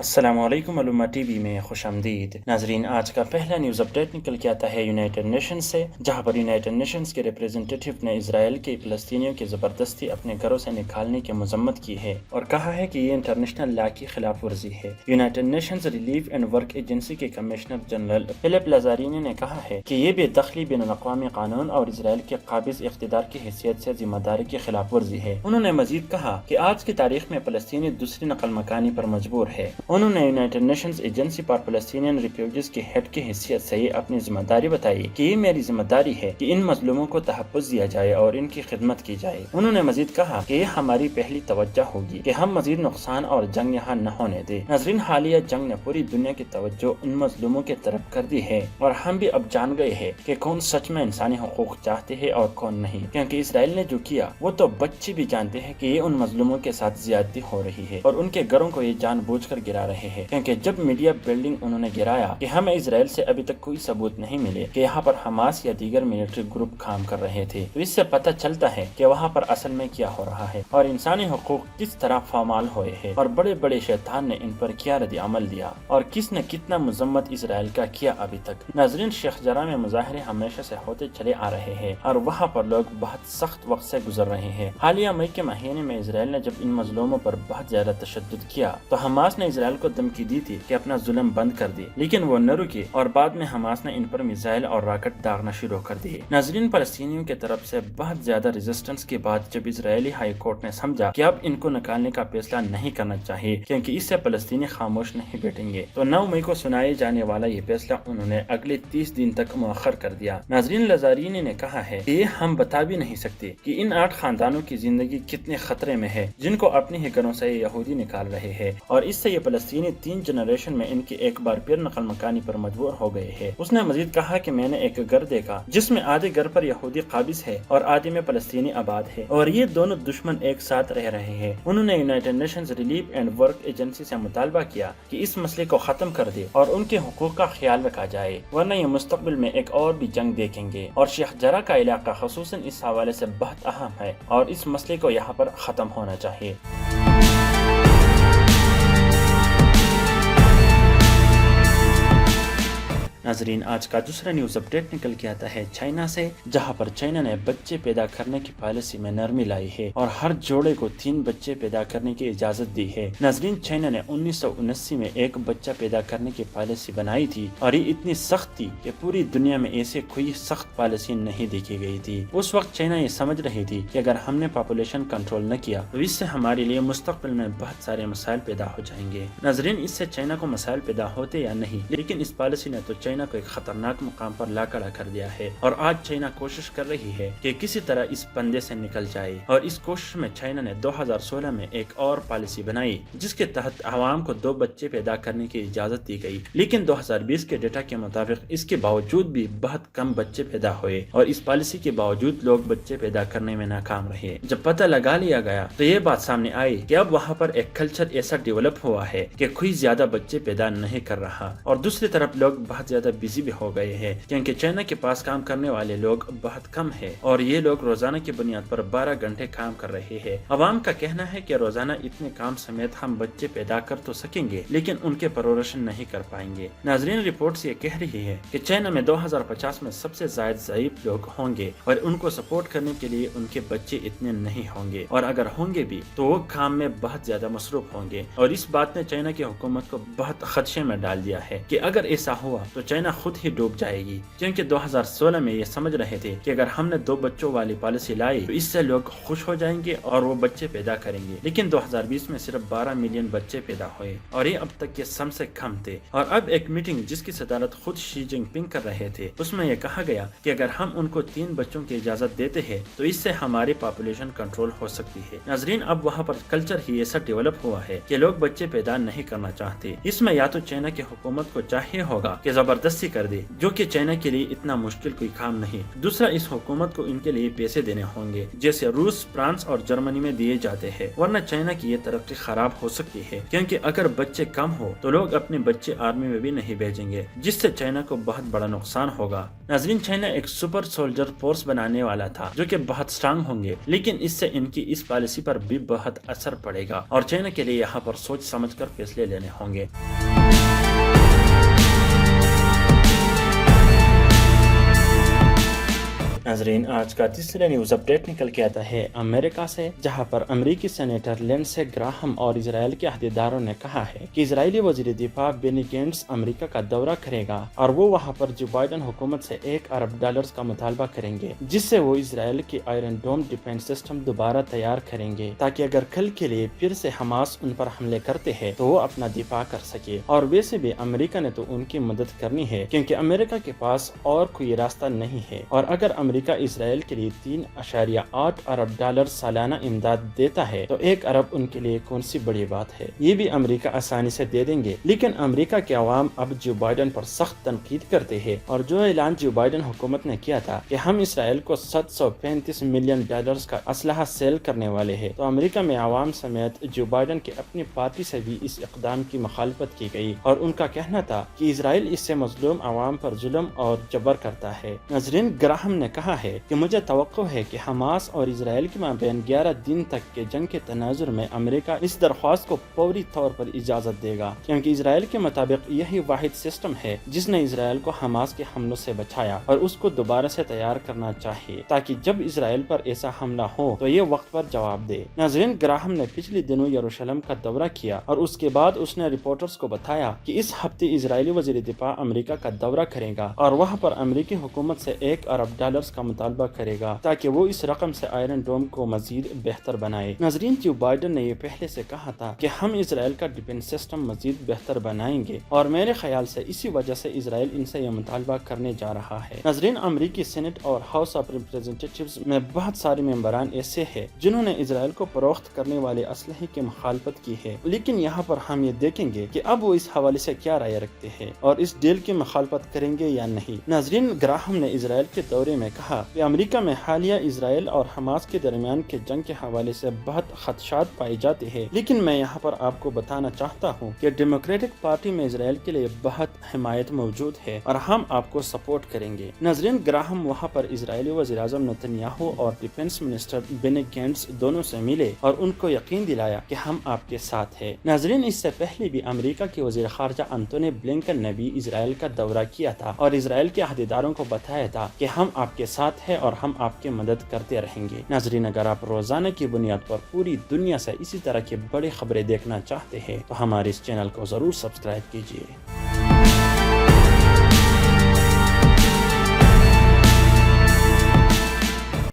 السلام علیکم علومہ T V میں خوش آمدید ناظرین، آج کا پہلا نیوز اپڈیٹ نکل کے آتا ہے یونائٹڈ نیشنز سے، جہاں پر یونائٹڈ نیشنز کے ریپریزنٹیٹیو نے اسرائیل کے فلسطینیوں کی زبردستی اپنے گھروں سے نکالنے کی مذمت کی ہے اور کہا ہے کہ یہ انٹرنیشنل لا کی خلاف ورزی ہے۔ United nations relief and work agency کے کمشنر جنرل فلپ لازارینی نے کہا ہے کہ یہ بے دخلی بین الاقوامی قانون اور اسرائیل کے قابض اقتدار کی حیثیت سے ذمہ داری کی خلاف ورزی ہے۔ انہوں نے مزید کہا کہ آج کی تاریخ میں فلسطینی دوسری نقل مکانی پر مجبور ہے۔ انہوں نے United Nations agency for Palestinian refugees کے ہیڈ کی حیثیت سے یہ اپنی ذمہ داری بتائی کہ یہ میری ذمہ داری ہے کہ ان مظلوموں کو تحفظ دیا جائے اور ان کی خدمت کی جائے۔ انہوں نے مزید کہا کہ یہ ہماری پہلی توجہ ہوگی کہ ہم مزید نقصان اور جنگ یہاں نہ ہونے دیں۔ ناظرین، حالیہ جنگ نے پوری دنیا کی توجہ ان مظلوموں کی طرف کر دی ہے اور ہم بھی اب جان گئے ہیں کہ کون سچ میں انسانی حقوق چاہتے ہیں اور کون نہیں، کیونکہ اسرائیل نے جو کیا وہ تو بچے بھی جانتے ہیں کہ یہ ان مظلوموں کے ساتھ زیادتی ہو رہی ہے اور ان کے گھروں کو یہ جان بوجھ کر گرا رہے ہیں، کیونکہ جب میڈیا بلڈنگ انہوں نے گرایا کہ ہمیں اسرائیل سے ابھی تک کوئی ثبوت نہیں ملے کہ یہاں پر حماس یا دیگر ملٹری گروپ کام کر رہے تھے، تو اس سے پتہ چلتا ہے کہ وہاں پر اصل میں کیا ہو رہا ہے اور انسانی حقوق کس طرح پامال ہوئے ہیں اور بڑے بڑے شیطان نے ان پر کیا رد عمل دیا اور کس نے کتنا مذمت اسرائیل کا کیا ابھی تک۔ ناظرین، شیخ جرہ میں مظاہرے ہمیشہ سے ہوتے چلے آ رہے ہیں اور وہاں پر لوگ بہت سخت وقت سے گزر رہے ہیں۔ حالیہ مئی کے مہینے میں اسرائیل نے جب ان مظلوموں پر بہت زیادہ تشدد کیا تو حماس نے اسرائیل کو دھمکی دی تھی کہ اپنا ظلم بند کر دی، لیکن وہ نہ رکی اور بعد میں حماس نے ان پر میزائل اور راکٹ داغنا شروع کر دیے۔ ناظرین، فلسطینیوں کی طرف سے بہت زیادہ ریزسٹنس کے بعد جب اسرائیلی ہائی کورٹ نے سمجھا کہ اب ان کو نکالنے کا فیصلہ نہیں کرنا چاہیے کیونکہ اس سے فلسطینی خاموش نہیں بیٹھیں گے، تو 9 مئی کو سنائے جانے والا یہ فیصلہ انہوں نے اگلے 30 دن تک مؤخر کر دیا۔ ناظرین، لازارینی نے کہا ہے کہ یہ ہم بتا بھی نہیں سکتے کہ ان 8 خاندانوں کی زندگی کتنے خطرے میں ہے جن کو اپنے ہی گھروں سے یہودی نکال رہے ہیں، اور اس سے یہ فلسطینی 3 جنریشن میں ان کی ایک بار پھر نقل مکانی پر مجبور ہو گئے ہیں۔ اس نے مزید کہا کہ میں نے ایک گھر دیکھا جس میں آدھے گھر پر یہودی قابض ہے اور آدھے میں فلسطینی آباد ہے اور یہ دونوں دشمن ایک ساتھ رہ رہے ہیں۔ انہوں نے United nations relief and work agency سے مطالبہ کیا کہ اس مسئلے کو ختم کر دے اور ان کے حقوق کا خیال رکھا جائے، ورنہ یہ مستقبل میں ایک اور بھی جنگ دیکھیں گے، اور شیخ جرہ کا علاقہ خصوصاً اس حوالے سے بہت اہم ہے اور اس مسئلے کو یہاں پر ختم ہونا چاہیے۔ ناظرین، آج کا دوسرا نیوز اپڈیٹ نکل کے آتا ہے چائنا سے، جہاں پر چائنا نے بچے پیدا کرنے کی پالیسی میں نرمی لائی ہے اور ہر جوڑے کو 3 بچے پیدا کرنے کی اجازت دی ہے۔ ناظرین، چائنا نے 1979 میں ایک بچہ پیدا کرنے کی پالیسی بنائی تھی اور یہ اتنی سخت تھی کہ پوری دنیا میں ایسے کوئی سخت پالیسی نہیں دیکھی گئی تھی۔ اس وقت چائنا یہ سمجھ رہی تھی کہ اگر ہم نے پاپولیشن کنٹرول نہ کیا تو اس سے ہمارے لیے مستقبل میں بہت سارے مسائل پیدا ہو جائیں گے۔ ناظرین، اس سے چائنا کو مسائل پیدا ہوتے یا نہیں، لیکن اس پالیسی نے تو چائنا کو ایک خطرناک مقام پر لا کھڑا کر دیا ہے اور آج چائنا کوشش کر رہی ہے کہ کسی طرح اس پندے سے نکل جائے، اور اس کوشش میں چائنا نے 2016 میں ایک اور پالیسی بنائی جس کے تحت عوام کو 2 بچے پیدا کرنے کی اجازت دی گئی، لیکن 2020 کے ڈیٹا کے مطابق اس کے باوجود بھی بہت کم بچے پیدا ہوئے اور اس پالیسی کے باوجود لوگ بچے پیدا کرنے میں ناکام رہے۔ جب پتہ لگا لیا گیا تو یہ بات سامنے آئی کہ اب وہاں پر ایک کلچر ایسا ڈیولپ ہوا ہے کہ کوئی زیادہ بچے پیدا نہیں کر رہا، اور دوسری طرف لوگ بہت زیادہ بزی بھی ہو گئے ہیں کیونکہ چائنا کے پاس کام کرنے والے لوگ بہت کم ہیں اور یہ لوگ روزانہ کی بنیاد پر 12 گھنٹے کام کر رہے ہیں۔ عوام کا کہنا ہے کہ روزانہ اتنے کام سمیت ہم بچے پیدا کر تو سکیں گے لیکن ان کے پرورشن نہیں کر پائیں گے۔ ناظرین، رپورٹس یہ کہہ رہی ہے کہ چائنا میں 2050 میں سب سے زائد ضعیف لوگ ہوں گے اور ان کو سپورٹ کرنے کے لیے ان کے بچے اتنے نہیں ہوں گے، اور اگر ہوں گے بھی تو وہ کام میں بہت زیادہ مصروف ہوں گے، اور اس بات نے چائنا کی حکومت کو بہت خدشے میں ڈال دیا ہے کہ اگر ایسا ہوا تو چائنا خود ہی ڈوب جائے گی، کیونکہ 2016 میں یہ سمجھ رہے تھے کہ اگر ہم نے 2 بچوں والی پالیسی لائی تو اس سے لوگ خوش ہو جائیں گے اور وہ بچے پیدا کریں گے، لیکن 2020 میں صرف 12 ملین بچے پیدا ہوئے اور یہ اب تک کے سم سے کم تھے۔ اور اب ایک میٹنگ جس کی صدارت خود شی جن پنگ کر رہے تھے، اس میں یہ کہا گیا کہ اگر ہم ان کو 3 بچوں کی اجازت دیتے ہیں تو اس سے ہماری پاپولیشن کنٹرول ہو سکتی ہے۔ ناظرین، اب وہاں پر کلچر ہی ایسا ڈیولپ ہوا ہے کہ لوگ بچے پیدا نہیں کرنا چاہتے۔ اس میں یا تو چائنا کی حکومت کو چاہیے ہوگا کہ زبردست زبردستی کر دی، جو کہ چائنا کے لیے اتنا مشکل کوئی کام نہیں۔ دوسرا، اس حکومت کو ان کے لیے پیسے دینے ہوں گے جیسے روس، فرانس اور جرمنی میں دیے جاتے ہیں، ورنہ چائنا کی یہ ترقی خراب ہو سکتی ہے، کیونکہ اگر بچے کم ہو تو لوگ اپنے بچے آرمی میں بھی نہیں بھیجیں گے، جس سے چائنا کو بہت بڑا نقصان ہوگا۔ ناظرین، چائنا ایک سپر سولجر فورس بنانے والا تھا جو کہ بہت اسٹرانگ ہوں گے، لیکن اس سے ان کی اس پالیسی پر بھی بہت اثر پڑے گا اور چائنا کے لیے یہاں پر سوچ سمجھ کر فیصلے لینے ہوں گے۔ ناظرین، آج کا تیسرا نیوز اپڈیٹ نکل کے آتا ہے امریکہ سے، جہاں پر امریکی سینیٹر لنڈسے گراہم اور اسرائیل کے عہدیداروں نے کہا ہے کہ اسرائیلی وزیر دفاع بینی گینٹس امریکہ کا دورہ کرے گا اور وہ وہاں پر جو بائیڈن حکومت سے $1 ارب کا مطالبہ کریں گے، جس سے وہ اسرائیل کی آئرن ڈوم ڈیفنس سسٹم دوبارہ تیار کریں گے، تاکہ اگر کل کے لیے پھر سے حماس ان پر حملے کرتے ہیں تو وہ اپنا دفاع کر سکے۔ اور ویسے بھی امریکہ نے تو ان کی مدد کرنی ہے، کیونکہ امریکہ کے پاس اور کوئی راستہ نہیں ہے، اور اگر امریکہ اسرائیل کے لیے $3.8 ارب سالانہ امداد دیتا ہے تو $1 ارب ان کے لیے کون سی بڑی بات ہے، یہ بھی امریکہ آسانی سے دے دیں گے۔ لیکن امریکہ کے عوام اب جو بائیڈن پر سخت تنقید کرتے ہیں، اور جو اعلان جو بائیڈن حکومت نے کیا تھا کہ ہم اسرائیل کو $735 ملین کا اسلحہ سیل کرنے والے ہیں، تو امریکہ میں عوام سمیت جو بائیڈن کے اپنی پارٹی سے بھی اس اقدام کی مخالفت کی گئی، اور ان کا کہنا تھا کہ اسرائیل اس سے مظلوم عوام پر ظلم اور جبر کرتا ہے۔ ناظرین، گراہم نے کہا ہے کہ مجھے توقع ہے کہ حماس اور اسرائیل کے مابین 11 دن تک کے جنگ کے تناظر میں امریکہ اس درخواست کو فوری طور پر اجازت دے گا، کیونکہ اسرائیل کے مطابق یہی واحد سسٹم ہے جس نے اسرائیل کو حماس کے حملوں سے بچایا، اور اس کو دوبارہ سے تیار کرنا چاہیے تاکہ جب اسرائیل پر ایسا حملہ ہو تو یہ وقت پر جواب دے۔ ناظرین، گراہم نے پچھلے دنوں یروشلم کا دورہ کیا، اور اس کے بعد اس نے رپورٹرز کو بتایا کہ اس ہفتے اسرائیلی وزیر دفاع امریکہ کا دورہ کرے گا اور وہاں پر امریکی حکومت سے $1 ارب کا مطالبہ کرے گا تاکہ وہ اس رقم سے آئرن ڈوم کو مزید بہتر بنائے۔ ناظرین، جو بائیڈن نے یہ پہلے سے کہا تھا کہ ہم اسرائیل کا ڈیفنس سسٹم مزید بہتر بنائیں گے، اور میرے خیال سے اسی وجہ سے اسرائیل ان سے یہ مطالبہ کرنے جا رہا ہے۔ ناظرین، امریکی سینٹ اور ہاؤس آف ریپریزنٹیٹیوز میں بہت سارے ممبران ایسے ہیں جنہوں نے اسرائیل کو فروخت کرنے والے اسلحے کی مخالفت کی ہے، لیکن یہاں پر ہم یہ دیکھیں گے کہ اب وہ اس حوالے سے کیا رائے رکھتے ہیں اور اس ڈیل کی مخالفت کریں گے یا نہیں۔ ناظرین، گراہم نے اسرائیل کے دورے میں کہا کہ امریکہ میں حالیہ اسرائیل اور حماس کے درمیان کے جنگ کے حوالے سے بہت خدشات پائے جاتے ہیں، لیکن میں یہاں پر آپ کو بتانا چاہتا ہوں کہ ڈیموکریٹک پارٹی میں اسرائیل کے لیے بہت حمایت موجود ہے اور ہم آپ کو سپورٹ کریں گے۔ ناظرین، گراہم وہاں پر اسرائیلی وزیر اعظم نتنیاہو اور ڈیفنس منسٹر بینی گینٹس دونوں سے ملے اور ان کو یقین دلایا کہ ہم آپ کے ساتھ ہیں۔ ناظرین، اس سے پہلے بھی امریکہ کے وزیر خارجہ انتونی بلنکن نے بھی اسرائیل کا دورہ کیا تھا اور اسرائیل کے عہدیداروں کو بتایا تھا کہ ہم آپ کے ساتھ ہیں اور ہم آپ کی مدد کرتے رہیں گے۔ ناظرین، اگر آپ روزانہ کی بنیاد پر پوری دنیا سے اسی طرح کی بڑی خبریں دیکھنا چاہتے ہیں تو ہمارے اس چینل کو ضرور سبسکرائب کیجیے۔